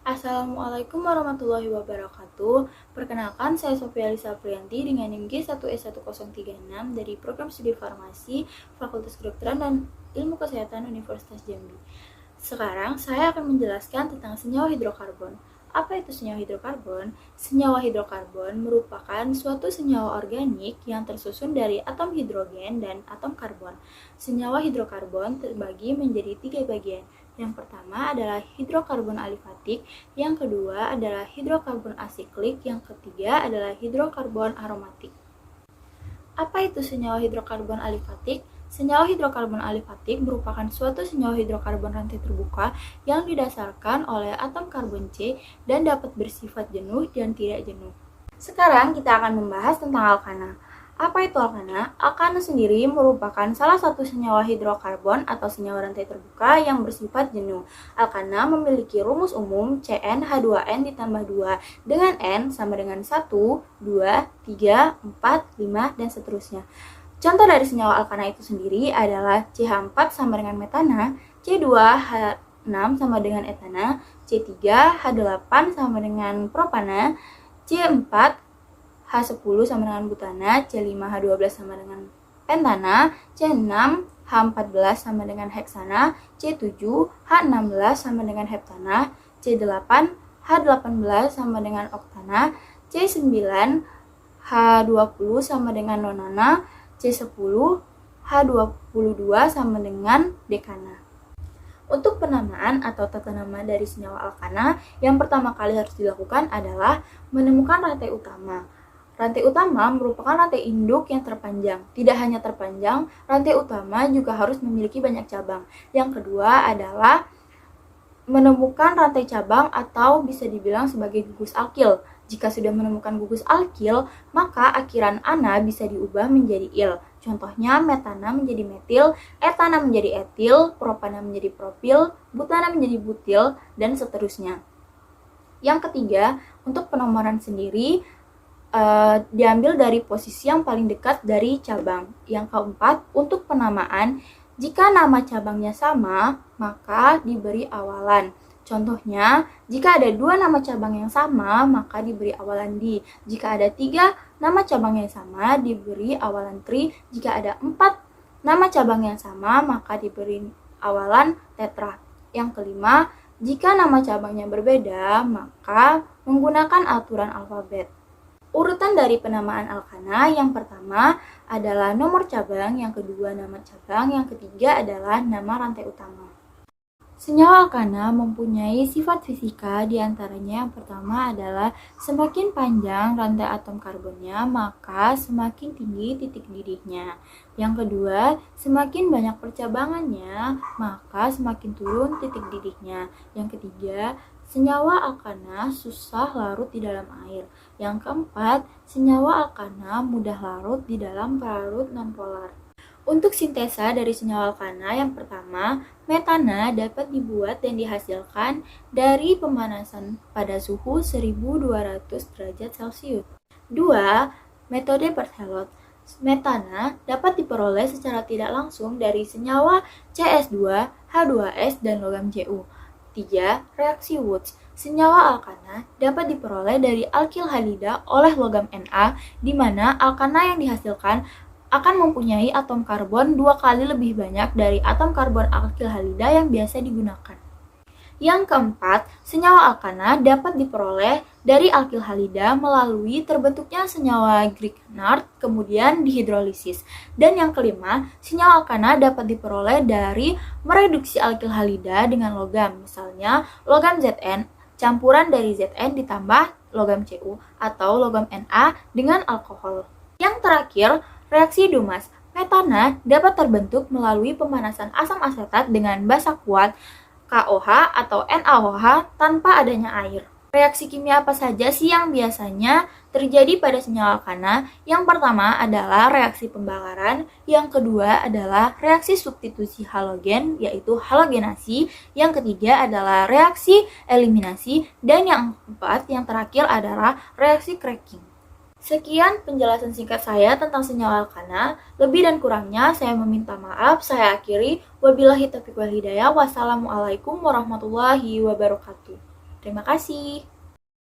Assalamualaikum warahmatullahi wabarakatuh. Perkenalkan, saya Sofia Lisa Priyanti dengan NIM G1S1036 dari Program Studi Farmasi Fakultas Kedokteran dan Ilmu Kesehatan Universitas Jambi. Sekarang saya akan menjelaskan tentang senyawa hidrokarbon. Apa itu senyawa hidrokarbon? Senyawa hidrokarbon merupakan suatu senyawa organik yang tersusun dari atom hidrogen dan atom karbon. Senyawa hidrokarbon terbagi menjadi 3 bagian. Yang pertama adalah hidrokarbon alifatik, yang kedua adalah hidrokarbon asiklik, yang ketiga adalah hidrokarbon aromatik. Apa itu senyawa hidrokarbon alifatik? Senyawa hidrokarbon alifatik merupakan suatu senyawa hidrokarbon rantai terbuka yang didasarkan oleh atom karbon C dan dapat bersifat jenuh dan tidak jenuh. Sekarang kita akan membahas tentang alkana. Apa itu alkana? Alkana sendiri merupakan salah satu senyawa hidrokarbon atau senyawa rantai terbuka yang bersifat jenuh. Alkana memiliki rumus umum CnH2n ditambah 2 dengan N sama dengan 1, 2, 3, 4, 5, dan seterusnya. Contoh dari senyawa alkana itu sendiri adalah CH4 sama dengan metana, C2H6 sama dengan etana, C3H8 sama dengan propana, C4 H10 sama dengan butana, C5H12 sama dengan pentana, C6H14 sama dengan heksana, C7H16 sama dengan heptana, C8H18 sama dengan oktana, C9H20 sama dengan nonana, C10H22 sama dengan dekana. Untuk penamaan atau tata nama dari senyawa alkana, yang pertama kali harus dilakukan adalah menemukan rantai utama. Rantai utama merupakan rantai induk yang terpanjang. Tidak hanya terpanjang, rantai utama juga harus memiliki banyak cabang. Yang kedua adalah menemukan rantai cabang atau bisa dibilang sebagai gugus alkil. Jika sudah menemukan gugus alkil, maka akhiran ana bisa diubah menjadi il. Contohnya metana menjadi metil, etana menjadi etil, propana menjadi propil, butana menjadi butil, dan seterusnya. Yang ketiga, untuk penomoran sendiri, diambil dari posisi yang paling dekat dari cabang. Yang keempat, untuk penamaan, jika nama cabangnya sama, maka diberi awalan. Contohnya, jika ada 2 nama cabang yang sama, maka diberi awalan di. Jika ada 3 nama cabang yang sama, diberi awalan tri. Jika ada 4 nama cabang yang sama, maka diberi awalan tetra. Yang kelima, jika nama cabangnya berbeda, maka menggunakan aturan alfabet. Urutan dari penamaan alkana, yang pertama adalah nomor cabang, yang kedua nama cabang, yang ketiga adalah nama rantai utama. Senyawa alkana mempunyai sifat fisika, diantaranya yang pertama adalah semakin panjang rantai atom karbonnya, maka semakin tinggi titik didihnya. Yang kedua, semakin banyak percabangannya, maka semakin turun titik didihnya. Yang ketiga, senyawa alkana susah larut di dalam air. Yang keempat, senyawa alkana mudah larut di dalam pelarut nonpolar. Untuk sintesa dari senyawa alkana, yang pertama, metana dapat dibuat dan dihasilkan dari pemanasan pada suhu 1200 derajat Celcius. 2. Metode Barthelot. Metana dapat diperoleh secara tidak langsung dari senyawa CS2, H2S, dan logam Cu. 3. Reaksi Wurtz. Senyawa alkana dapat diperoleh dari alkil halida oleh logam Na, di mana alkana yang dihasilkan akan mempunyai atom karbon 2 kali lebih banyak dari atom karbon alkil halida yang biasa digunakan. Yang keempat, senyawa alkana dapat diperoleh dari alkil halida melalui terbentuknya senyawa Grignard, kemudian dihidrolisis. Dan yang kelima, senyawa alkana dapat diperoleh dari mereduksi alkil halida dengan logam, misalnya logam Zn, campuran dari Zn ditambah logam Cu, atau logam Na dengan alkohol. Yang terakhir, reaksi Dumas. Metana dapat terbentuk melalui pemanasan asam asetat dengan basa kuat, KOH atau NaOH, tanpa adanya air. Reaksi kimia apa saja sih yang biasanya terjadi pada senyawa alkana? Yang pertama adalah reaksi pembakaran, yang kedua adalah reaksi substitusi halogen, yaitu halogenasi, yang ketiga adalah reaksi eliminasi, dan yang keempat, yang terakhir adalah reaksi cracking. Sekian penjelasan singkat saya tentang senyawa alkana. Lebih dan kurangnya saya meminta maaf. Saya akhiri. Wabillahi taufiq wal hidayah. Wassalamualaikum warahmatullahi wabarakatuh. Terima kasih.